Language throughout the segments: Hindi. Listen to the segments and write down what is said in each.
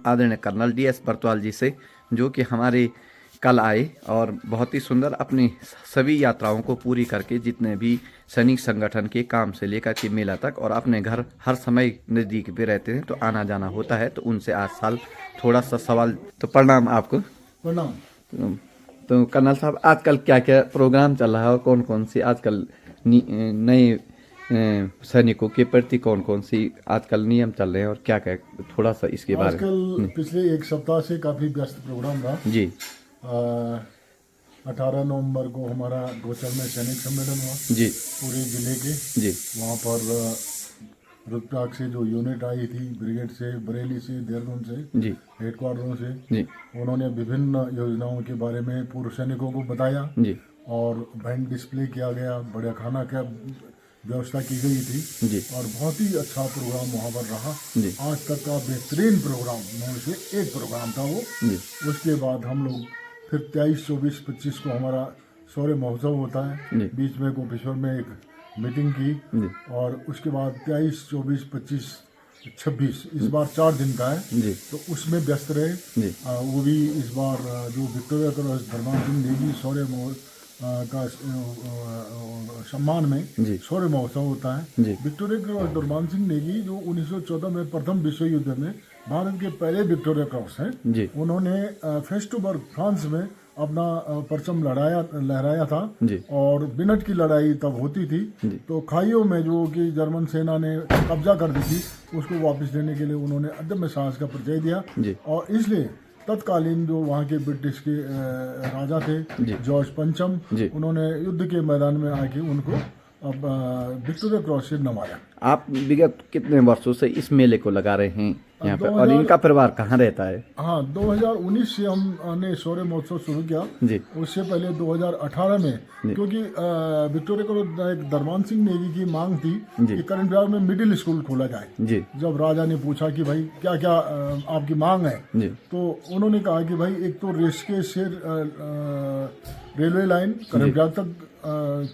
आदरणीय कर्नल DS बरतवाल जी से, जो कि हमारे कल आए और बहुत ही सुंदर अपनी सभी यात्राओं को पूरी करके, जितने भी सैनिक संगठन के काम से लेकर के मेला तक, और अपने घर हर समय नज़दीक पे रहते हैं तो आना जाना होता है। तो उनसे आज साल थोड़ा सा सवाल। तो प्रणाम आपको। प्रणाम। तो कर्नल साहब, आजकल क्या क्या प्रोग्राम चल रहा है और कौन कौन सी आजकल नए सैनिकों के प्रति कौन कौन सी आजकल नियम चल रहे हैं और क्या क्या, थोड़ा सा इसके बारे में। आजकल पिछले एक सप्ताह से काफ़ी व्यस्त प्रोग्राम रहा जी। 18 नवंबर को हमारा गोचर में सैनिक सम्मेलन हुआ जी। पूरे जिले के। जी। वहाँ पर रुद्रप्रयाग से जो यूनिट आई थी, ब्रिगेड से, बरेली से, देहरादून से, जी। हेडक्वार्टरों से, जी। उन्होंने विभिन्न योजनाओं के बारे में पूर्व सैनिकों को बताया। जी। और बैंड डिस्प्ले किया गया, बढ़िया खाना का व्यवस्था की गई थी। जी। और बहुत ही अच्छा प्रोग्राम वहाँ पर रहा। जी। आज तक का बेहतरीन प्रोग्राम में से एक प्रोग्राम था वो। जी। उसके बाद हम लोग फिर 23, 24, 25 को हमारा शौर्य महोत्सव होता है। जी। बीच में गोपेश्वर में एक मीटिंग की। जी। और उसके बाद 23, 24, 25, 26 इस बार 4 दिन का है। जी। तो उसमें व्यस्त रहे। जी। वो भी इस बार जो विक्टोरिया क्रॉस धर्मान सिंह नेगी शौर्य का सम्मान में जी। शौर्य महोत्सव होता है। जी। विक्टोरिया क्रॉस धर्मान सिंह नेगी जो 1914 में प्रथम विश्व युद्ध में भारत के पहले विक्टोरिया क्रॉस हैं। जी। उन्होंने फेस्टुबर्ग फ्रांस में अपना परचम लहराया था। जी। और बिनट की लड़ाई तब होती थी। जी। तो खाइयों में जो कि जर्मन सेना ने कब्जा कर दी थी, उसको वापस लेने के लिए उन्होंने अदम्य साहस का परिचय दिया। जी। और इसलिए तत्कालीन जो वहाँ के ब्रिटिश के राजा थे, जी। जॉर्ज पंचम, जी। उन्होंने युद्ध के मैदान में आके उनको अब विक्टोरिया क्रॉस से नवाया। आप विगत कितने वर्षों से इस मेले को लगा रहे हैं यहाँ पर, और इनका परिवार कहाँ रहता है? हाँ, 2019 से हमने शौर्य महोत्सव शुरू किया। जी। उससे पहले 2018 में, क्योंकि विक्टोरिया क्रॉस एक धर्मान सिंह नेगी की मांग थी कि करण विभाग में मिडिल स्कूल खोला जाए। जी। जब राजा ने पूछा कि भाई क्या क्या आपकी मांग है, जी। तो उन्होंने कहा कि भाई एक तो ऋषिकेश से रेलवे लाइन करण विभाग तक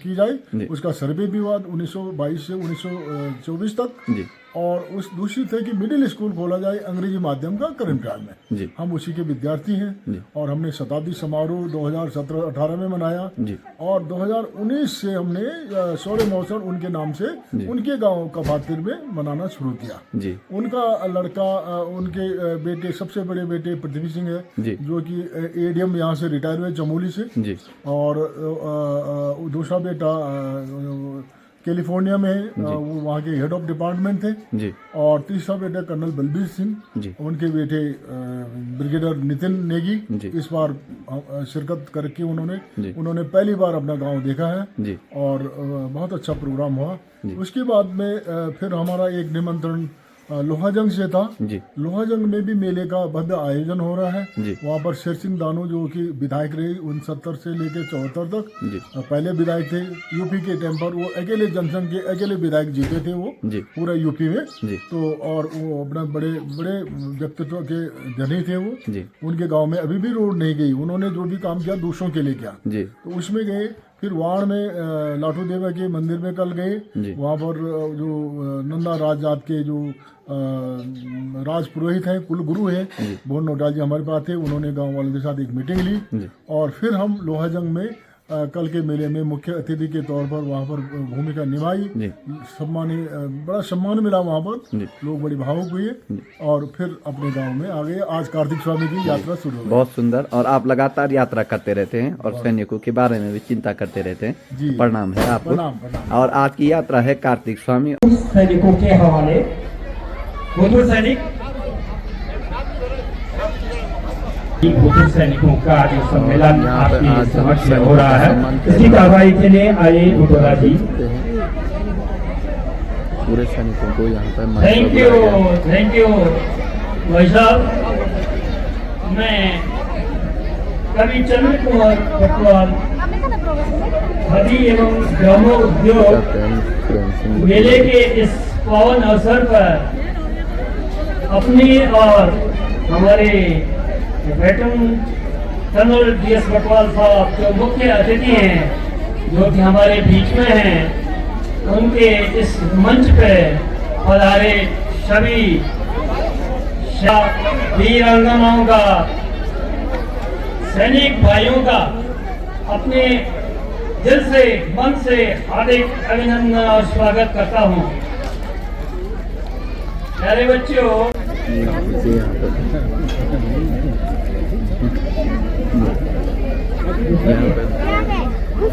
की जाए, उसका सर्वे भी हुआ 1922 से 1924 तक। जी। और उस दूसरी थे कि मिडिल स्कूल खोला जाए अंग्रेजी माध्यम का करण विभाग में। जी। हम उसी के विद्यार्थी हैं। जी। और हमने शताब्दी समारोह 2017-18 में मनाया। जी। और 2019 से हमने शौर्य महोत्सव उनके नाम से उनके गांव कबातिर में मनाना शुरू किया। जी। उनका लड़का, उनके बेटे, सबसे बड़े बेटे पृथ्वी सिंह है, जी। जो कि एडीएम यहाँ से रिटायर हुए चमोली से। जी। और दूसरा बेटा कैलिफोर्निया में, वो वहाँ के हेड ऑफ डिपार्टमेंट थे। जी। और तीसरा बेटा कर्नल बलबीर सिंह, जी। उनके बेटे ब्रिगेडियर नितिन नेगी जी। इस बार शिरकत करके जी। उन्होंने पहली बार अपना गांव देखा है। जी। और बहुत अच्छा प्रोग्राम हुआ। उसके बाद में फिर हमारा एक निमंत्रण लोहाजंग से था। जी। लोहाजंग में भी मेले का भव्य आयोजन हो रहा है। जी। वहाँ पर शेर सिंह दानू, जो कि विधायक रहे 69 से लेकर 74 तक, जी। पहले विधायक थे यूपी के टाइम पर। वो अकेले जनसंघ के अकेले विधायक जीते थे वो जी। पूरा यूपी में। जी। तो और वो अपना बड़े बड़े व्यक्तित्व के धनी थे वो। जी। उनके गांव में अभी भी रोड नहीं गई। उन्होंने जो भी काम किया दूसरों के लिए किया। जी। तो उसमें गए। फिर वाण में लाठू देवा के मंदिर में कल गए। वहाँ पर जो नंदा राज जात के जो राज पुरोहित हैं, कुल गुरु हैं, भोन नोटाल जी हमारे पास थे। उन्होंने गांव वालों के साथ एक मीटिंग ली। और फिर हम लोहाजंग में कल के मेले में मुख्य अतिथि के तौर पर वहाँ पर भूमिका निभाई। बड़ा सम्मान मिला वहाँ पर। लोग बड़ी भावुक हुए। और फिर अपने गांव में आ गए। आज कार्तिक स्वामी की यात्रा शुरू हो गई। बहुत सुंदर। और आप लगातार यात्रा करते रहते हैं और सैनिकों के बारे में भी चिंता करते रहते हैं। जी। प्रणाम है आपको। प्रणाम। और आज की यात्रा है कार्तिक स्वामी। सैनिकों के हवाले भूतपूर्व सैनिकों का जो सम्मेलन आपके समक्ष में हो रहा है, इसकी कार्रवाई के लिए आए उतरा जी। पूरे सैनिकों को यहाँ पर थैंक यू भाई साहब। मैं कवि चंद्र कुमार बरतवाल, खादी एवं ग्रामो उद्योग मेले के इस पावन अवसर पर अपनी और हमारे वेटरन कर्नल DS बरतवाल साहब जो मुख्य अतिथि हैं, जो कि हमारे बीच में हैं, उनके इस मंच पे पधारे सभी वीरांगनाओं का, सैनिक भाइयों का अपने दिल से, मन से हार्दिक अभिनंदन और स्वागत करता हूं। प्यारे बच्चों,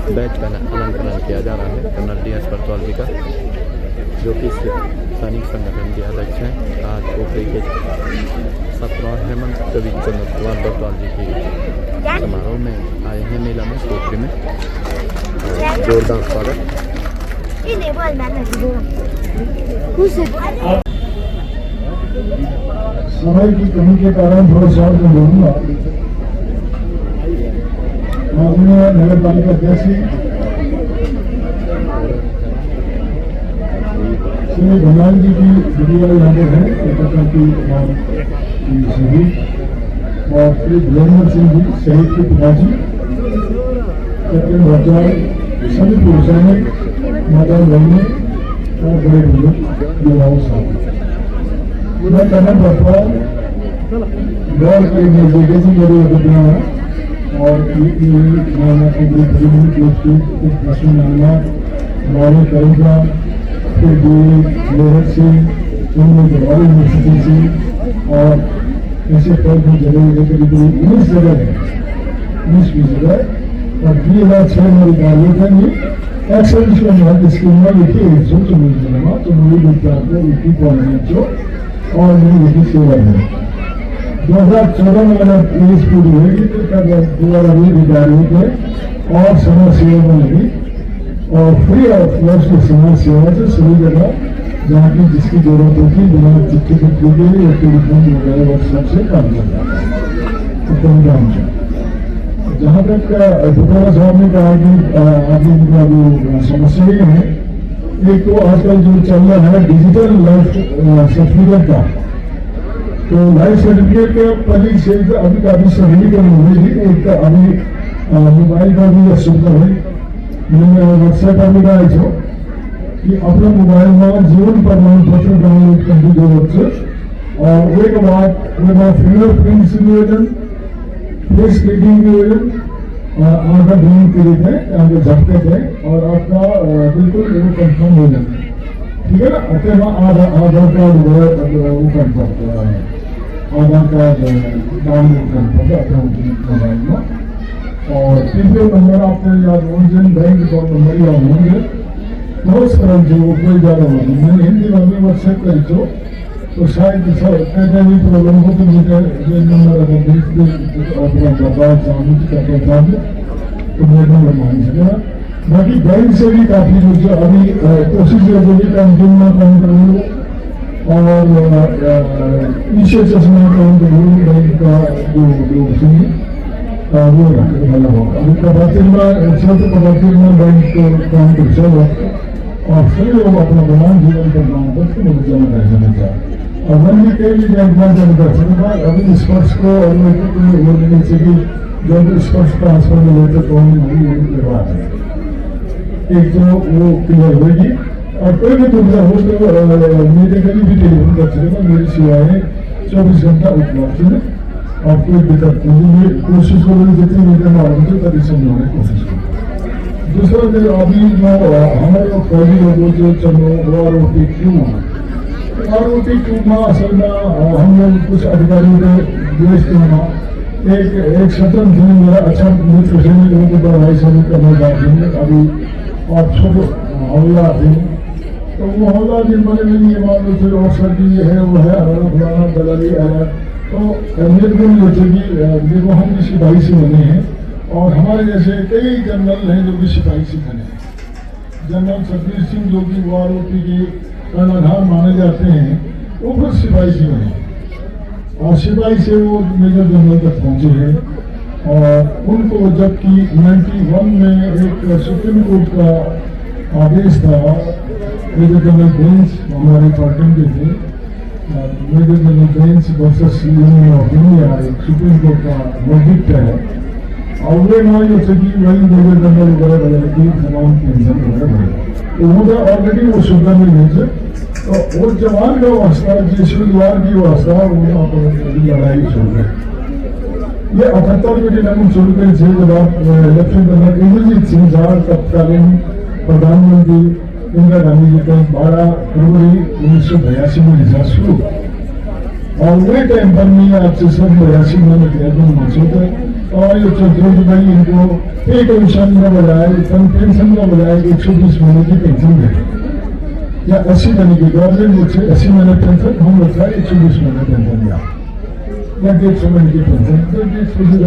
बैच का अलंकरण किया जा रहा है कर्नल डी एस परतवाल जी का, जो कि सैनिक संगठन के अध्यक्ष हैं। आज पोखरी के 17 हेमंत कवि चंद्र कुमार बरतवाल जी के समारोह में आए हैं मेला में पोखरी में। जोरदार स्वागत। समय की कमी के कारण थोड़ा सा मैं बोलूंगा। माननीय नगर पालिका अध्यक्ष श्री भगवान जी की विधिवाल यहाँ पर है, कोलकाता की सभी, और श्री धीरेन्द्र सिंह जी शहीद के पिताजी, कैप्टन भट्टाचार्य, सभी पुरुषों ने, माता बहने और बड़े बुजुर्ग युवाओं साहब, मैं कर्नल भट्टाचार्य गौर करेंगे जगह बड़ी घटना और हमारे करेगा फिर मेरठ से यूनिवर्सिटी से और ऐसे कई जगह करीब 19 जगह है, 19-20 जगह, और 2006 में अधिकारियों का ये एक्सेलेंस स्कीम में लिखी है तो मेरी विद्यार्थी लिखी कॉलेज और मेरी लिखी सेवा है। 2014 में अगर पुलिस पूरी हुई तो तब दोबारा भी अधिकारियों के और समाज सेवा में लगी और फ्री ऑफ कॉस्ट की समाज सेवा से सभी जगह जहाँ की जिसकी जरूरत होती बिना चिट्ठी की गई या टेलीफोन वगैरह व्हाट्सएप से काम करता है। जहाँ तक दुकाना साहब ने कहा कि आदमी जो समस्या ये है, एक तो आजकल जो चल रहा है डिजिटल लाइफ सर्टिफिकेट का, तो लाइफ सर्टिफिकेट के पहली से अभी काफी सरलीकरण हुई थी। एक अभी मोबाइल पर भी सुविधा हुई, मैंने व्हाट्सएप पर भी कहा छो कि अपना मोबाइल में जीवन प्रमाण पत्र डाउनलोड करने की जरूरत है और एक बात फिंगरप्रिंट से नियोजन, फेस क्लिकिंग नियोजन, आधार ढूंढ के लिए है झटके थे और आपका बिल्कुल वो कंफर्म हो जाए, ठीक है ना। अतः आधार कार्ड वो कंफर्म कर रहा है, आधार कार्ड डाउनलोड करना है अपने मोबाइल में, और तीसरे नंबर आपने याद ओरिजिन बैंक अकाउंट नंबर याद होंगे, बहुत सरल जो कोई ज़्यादा होगी। मैंने हिंदी में व्हाट्सएप करी तो शायद कहते भी प्रॉब्लम हो तो मुझे ये नंबर अगर अपना बता सामने तो मेरे नंबर मान सकेगा। बाकी बैंक से भी काफ़ी जो अभी कोशिश जो भी कैंटीन में काम करूँ और पीछे चश्मा काम करूँ बैंक का जो सुनिए वो वाला होगा। अभी कबातिर में क्षेत्र कबातिर में बैंक काम कर चल और सभी लोग अपना बमान जीवन का काम करके मुझे जमा कर सकता है और मन भी कई भी बैंक में जमा कर सकता है। अभी स्पर्श को और कि जब स्पर्श ट्रांसफर में लेते तो के बाद एक तो वो क्लियर होगी और कोई भी दुविधा हो तो मेरे कभी भी टेलीफोन कर सकेगा। मेरी सेवाएं 24 घंटा उपलब्ध है और कोई दिक्कत नहीं। कोशिश करोगे जितनी मीडिया में आओगे तभी समझाने की कोशिश करो। दूसरा जो अभी जो हमारे फौजी लोगों जो चलो ROT क्यों में असल में हम लोग कुछ अधिकारियों के देश के एक सत्रम थे मेरा अच्छा मित्र थे, लोगों को भाई सभी करने जाते अभी और छोटे हौला थे तो वो हौला दिन बने में ये मान लो फिर ऑफिसर की ये है वो है हमारा फलाना दलाली आया तो मेरे को नहीं होते कि देखो हम भी सिपाही से बने हैं और हमारे जैसे कई जनरल हैं जो कि सिपाही से बने हैं। जनरल सतबीर सिंह जो कि ROT के कर्णधार माने जाते हैं वो खुद सिपाही से बने और सिपाही से वो मेजर जनरल तक पहुंचे हैं और उनको जबकि 91 में एक सुप्रीम कोर्ट का आदेश था, मेजर जनरल बेंच हमारे पार्टी के थे, major general bench versus union of India एक सुप्रीम कोर्ट का वर्डिक्ट है ऑलरेडी जैसे कि वही देवे करने वगैरह वगैरह की तमाम पेंशन वगैरह वगैरह तो वो ऑलरेडी वो सुविधा मिल गई है। तो वो जवान का वास्ता जिस परिवार की वास्ता वो लड़ाई शुरू है। ये 78 में दिनांक शुरू करी थे जब आप इलेक्शन करना इंद्रजीत सिंह साहब तत्कालीन प्रधानमंत्री इंदिरा गांधी जी का 12 फरवरी 1982 में रिजल्ट शुरू और वे टाइम पर मैं आपसे सब 82 में किया मकसूद है और ये चौधरी भाई इनको पे पेंशन का बजाय पेंशन का बजाय 120 महीने की पेंशन दे या 80 महीने की गवर्नमेंट मुझसे 80 महीने पेंशन हम लोग का 120 महीने पेंशन दिया या 150 महीने की पेंशन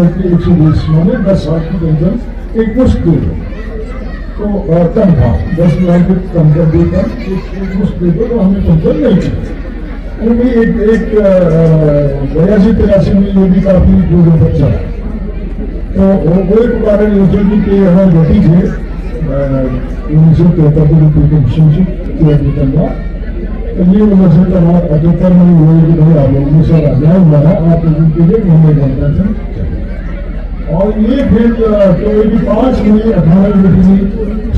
120 महीने 10 साल की पेंशन एक मुश्त दे दो तो कम था 10 लाख की कम कर देकर एक मुश्त दे दो तो हमें पेंशन नहीं की वो भी एक 82-83 में ये भी काफी दूर बच्चा तो वो एक कारण योजना के यहाँ बेटी थे 1973 किया तो ये वजह से अधिकतर में हुए कि भाई आप लोगों से राजा हुआ है आप लोगों के लिए घूमने बनता था और ये फिर तो 5 मई 18 में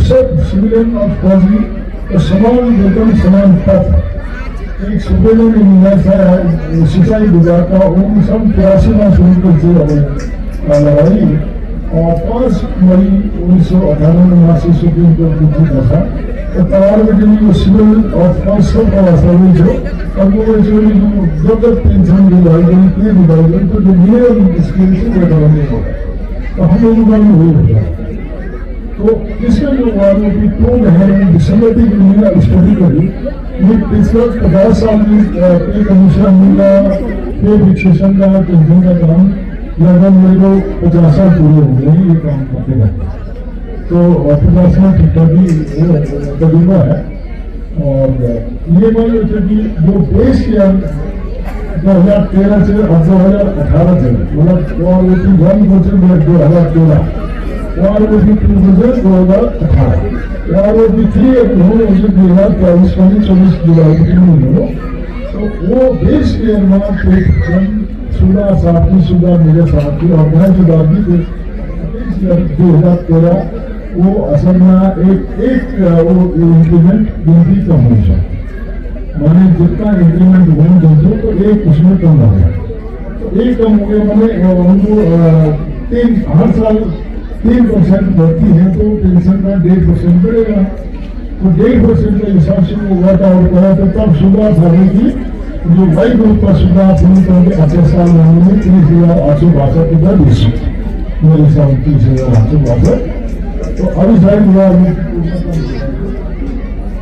सब सिविलियन और फौजी तो समान वेतन समान पद एक सूबे में भी सिंचाई गुजारता उन सब 83 माह शुरू कर लड़ाई और 5 मई 1998 में वहाँ से सुप्रीम कोर्ट की दफा तो तवार में जो सिविल और फौज सब का सर्विस हो और वो एक्चुअली जो जब पेंशन दिलाई गई पे दिलाई गई तो जो मिनिमम स्किल से वो नहीं होगा तो हम लोगों का भी वही होगा तो इसका जो वालों की टोन है डिसमिलिटी की मैंने स्टडी करी ये पिछले 50 साल में पे कमीशन मिला पे फिक्सेशन का पेंशन का काम लगभग मेरे को 50 साल पूरे हो गए ये काम करते रहते तो 50 साल ठीक ठाक ही तजुर्बा है और ये मान लो कि जो देश के 2013 से और 2018 से मतलब 2013 और वो भी 2018 और वो भी 2023 जुलाई की तो वो देश के निर्माण सुधा साथी सुधा मेरे साथी और मैं जो बागी थे 2013 वो असल में एक वो इंक्रीमेंट गिनती कम हो जाए माने जितना इंक्रीमेंट वन दो तो एक उसमें कम हो गया तो एक कम हो गया मैंने उनको हर साल 3% बढ़ती है तो पेंशन का 1.5% बढ़ेगा तो 1.5% के हिसाब से वो वर्क आउट करा तो तब सुबह सारी की जो वाई ग्रुप का सुबह पूरी करके 8 साल महीने में 30,862 रुपया बेसी मेरे हिसाब 30,862 तो अभी सारी हुआ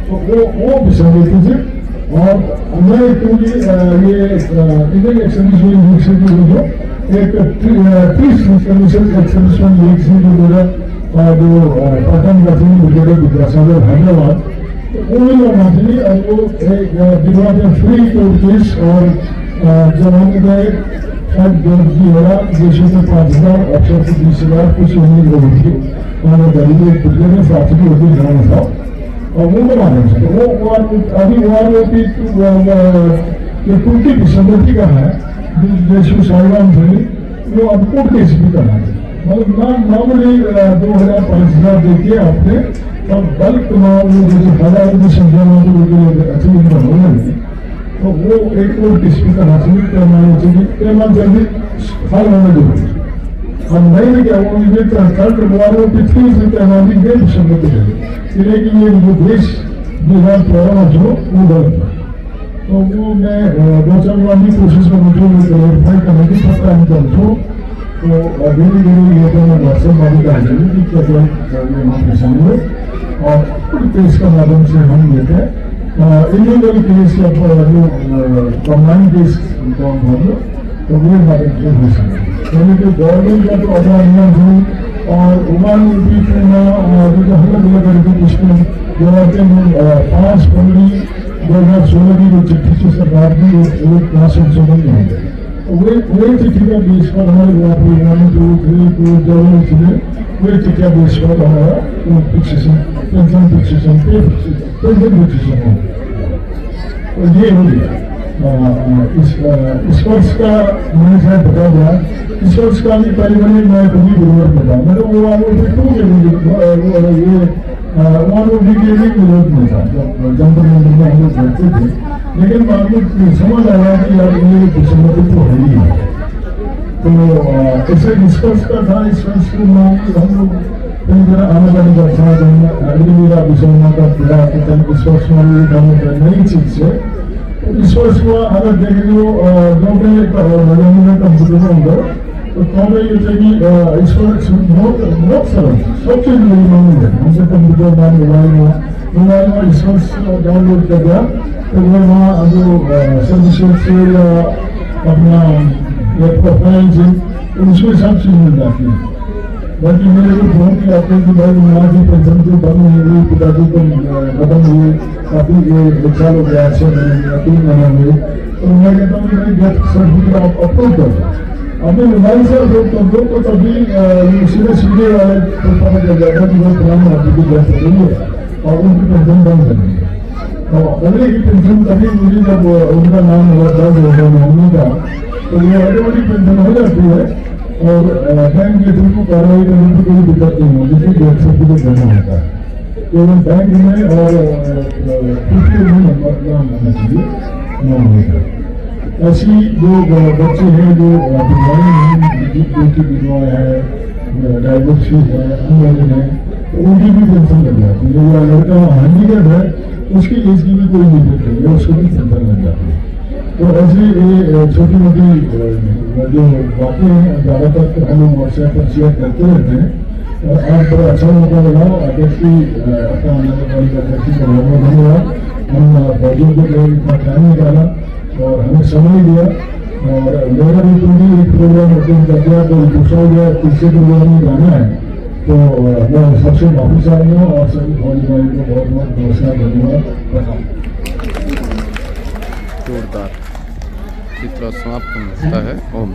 तो वो विसंगति से और मैं क्योंकि ये इंडियन एक्सटेंशन से जो एक 30 कमीशन एक्सटेंशन लीग से जो मेरा जो पटन गठन वगैरह विद्यासागर हैदराबाद तो वो माध्यमी और वो दिवाली फ्री कोर्सेस और जवान गए शायद जी हो रहा देशों में 5,000 अक्षर से 20,000 कुछ उम्मीद हो रही थी उन्होंने गरीबी एक पिछले में साथी होती जाना था और वो बना नहीं सकते वो अभी वो 20 दिसंबर का है जैसे साहिवान थे वो अब कोर्ट केस भी करना है मतलब नॉर्मली 2,000-5,000 देके आपने तब बल्क वो जैसे 1,000 की संख्या में अच्छी नहीं तो वो एक कोर्ट केस भी करना चाहिए पैमान जल्दी फल होने जरूरी और नहीं क्या वो मुझे कल वालों पिछली से पैमानी गए संगत है कि ये जो देश 2013 जो वो गलत है तो वो मैं 2-4 बार की कोशिश करूँ वेरीफाई करने की सब टाइम करता तो धीरे धीरे ये तो मैं व्हाट्सएप वाली का कि क्या क्या यहाँ परेशान हुए और केस का माध्यम से हम लेते हैं इलीगल केस या जो कंबाइन केस तो वो माध्यम से हो सकते यानी कि गवर्नमेंट का तो अपना नियम हुई और उमान बीच में जो अलग अलग करके इसमें जो आते हैं 5 फरवरी 2016 की जो चिट्ठी से सरकार की वो यहाँ संशोधन नहीं है वही चिट्ठी का बेस पर हमारे वही चिट्ठिया बेस पर हमारा fixation pension fixation pension fixation हो तो ये हो गया इस वर्ष का मैंने शायद बता दिया इस वर्ष का भी पहली बार मैं कभी विरोध में था, मैंने वो वालों से टू के लिए वालों भी के लिए विरोध में था जब जंतर मंदिर में हम लोग बैठते थे, लेकिन बाद में समझ आया कि यार ये दुश्मनी तो है ही है। तो ऐसे डिस्कस का था इस वर्ष में हम लोग कई तरह आने जाने का था, अगली मेरा विषय का पूरा इस वर्ष में नई चीज है। इस वर्ष को अगर देखें तो तब ये थे कि इस वर्ष बहुत सरल सब चीज मेरी मांग है, हमसे कंप्यूटर में मोबाइल में इस वर्ष डाउनलोड कर दिया तो वो वहाँ जो सर्विसेज से या अपना लैपटॉप उसमें सब चीज मिल जाती है। बाकी मेरे को फोन किया आते हैं कि भाई माँ की पेंशन तो बंद नहीं हुई, पिताजी को खत्म हुई, काफी 1 साल हो गया, 6 महीने 3 महीने हुए, तो मैं कहता हूँ कि भाई डेथ सर्टिफिकेट आप अपलोड कर दो, अपने मोबाइल से अपलोड कर दो, तो तभी सीधे वाले को पता चल जाएगा कि वो पुराने आदमी की डेथ हो गई है और उनकी पेंशन बंद करनी है। तो अगले की पेंशन तभी मुझे जब उनका नाम हुआ दर्ज होगा नॉमिनी का, तो ये ऑटोमेटिक पेंशन हो जाती है और बैंक के थ्रू को कार्रवाई करने की कोई दिक्कत नहीं होगी, जिसकी डेथ सर्टिफिकेट देना होता है केवल बैंक में और नाम होना चाहिए नॉमिनी का। ऐसी जो बच्चे हैं जो विधवाएं हैं, बेटी विधवा है, डायवर्सी है, अनमैरिड है, तो उनकी भी पेंशन लग जाती है। जो लड़का हैंडीकैप है उसकी एज की भी कोई लिमिट नहीं है, उसको भी पेंशन लग जाती है। तो ऐसे ये छोटी मोटी जो बातें हैं ज़्यादातर हम लोग व्हाट्सएप पर शेयर करते रहते हैं और आज बड़ा अच्छा मौका लगा अध्यक्षी अपना अध्यक्षी का बहुत बहुत धन्यवाद। हम बॉडी के लिए इतना टाइम निकाला और हमें समय दिया और मेरा भी पूरी एक प्रोग्राम अटेंड कर दिया, तो दूसरा या तीसरे प्रोग्राम में जाना है, तो मैं सबसे माफी चाहती हूँ और सभी फौजी भाई को बहुत बहुत नमस्कार धन्यवाद। जोरदार चित्र समाप्त होता है। ओम।